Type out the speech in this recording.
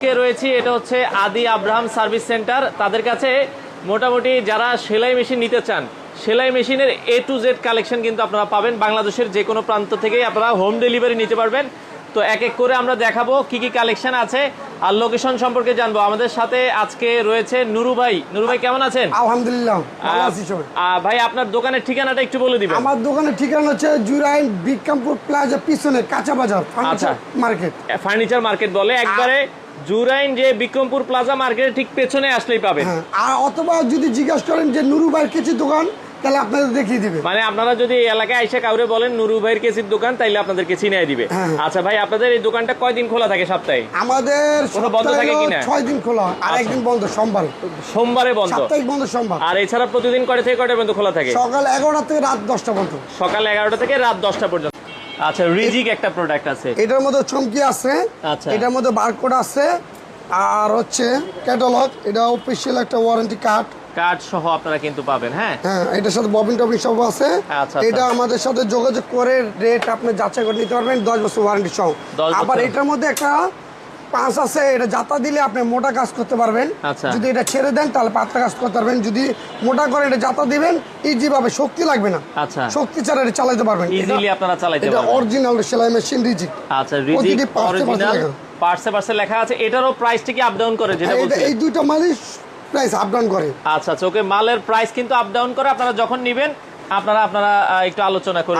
রয়েছি এটা হচ্ছে আদি আব্রাহাম সার্ভিস সেন্টার। তাদের কাছে মোটামুটি যারা সেলাই মেশিন নিতে চান, সেলাই মেশিনের A to Z কালেকশন কিন্তু আপনারা পাবেন। বাংলাদেশের যে কোনো প্রান্ত থেকেই আপনারা হোম ডেলিভারি নিতে পারবেন। তো এক এক করে আমরা দেখাবো কি কি কালেকশন আছে আর লোকেশন সম্পর্কে জানবো। আমাদের সাথে আজকে রয়েছে নুরু ভাই। নুরু ভাই কেমন আছেন? আলহামদুলিল্লাহ ভালো আছি সবাই। ভাই আপনার দোকানের ঠিকানাটা একটু বলে দিবেন। আমার দোকানের ঠিকানা হচ্ছে জুরাইন বিক্রমপুর প্লাজা পিছনে কাঁচা বাজার ফার্নিচার মার্কেট। ফার্নিচার মার্কেট বলে একবারে জুরাইন যে বিক্রমপুর প্লাজা মার্কেটের ঠিক পেছনে আসলেই পাবেন। আর অথবা যদি জিজ্ঞাসা করেন যে নুরু ভাইয়ের কেচির দোকান, তাহলে আপনাদের দেখিয়ে দিবে। মানে আপনারা যদি এই এলাকায় আইসা কাউরে বলেন নুরু ভাইয়ের কেচির দোকান, তাইলে আপনাদেরকে চিনিয়ে দিবে। আচ্ছা ভাই, আপনাদের এই দোকানটা কয়দিন খোলা থাকে সপ্তাহে? আমাদের বন্ধ থাকে কিনা? 6 দিন খোলা আর একদিন বন্ধ, সোমবার। সোমবারে বন্ধ, সাপ্তাহিক বন্ধ সোমবার। আর এছাড়া প্রতিদিন কয়টা থেকে কয়টা পর্যন্ত খোলা থাকে? সকাল 11টা থেকে রাত 10টা পর্যন্ত। সকাল 11টা থেকে রাত 10টা পর্যন্ত। আচ্ছা, রিজিক একটা প্রোডাক্ট আছে, এটার মধ্যে চমকি আছে, আচ্ছা এটার মধ্যে বারকোড আছে, আর হচ্ছে ক্যাটালগ। এটা অফিশিয়াল একটা ওয়ারেন্টি কার্ড সহ আপনারা কিন্তু পাবেন। হ্যাঁ, এটার সাথে ববিন টবিন সব আছে। আচ্ছা, এটা আমাদের সাথে যোগাযোগ করে রেট আপনি যাচাই করে নিতে পারবেন 10 বছর ওয়ারেন্টি সহ। আবার এটার মধ্যে একটা পাঁচ আছে, এটা জাতা দিলে আপনি মোটা কাজ করতে পারবেন। যদি এটা ছেড়ে দেন তাহলে পাতলা কাজ করতে পারবেন। যদি মোটা করে এটা জাতা দিবেন, ইজি ভাবে, শক্তি লাগবে না। আচ্ছা, শক্তি ছাড়া এটা চালাতে পারবেন, ইজিলি আপনারা চালাতে পারবেন। এটা অরিজিনাল সেলাই মেশিন রিজিক। আচ্ছা, রিজিক অরিজিনাল পার্টসে লেখা আছে। এটারও প্রাইসটা কি আপ ডাউন করে? যেটা বলছেন এই দুইটা মালই প্রাইস আপ ডাউন করে। আচ্ছা, ওকে, মালের প্রাইস কিন্তু আপ ডাউন করে। আপনারা যখন নেবেন আপনারা একটু আলোচনা করে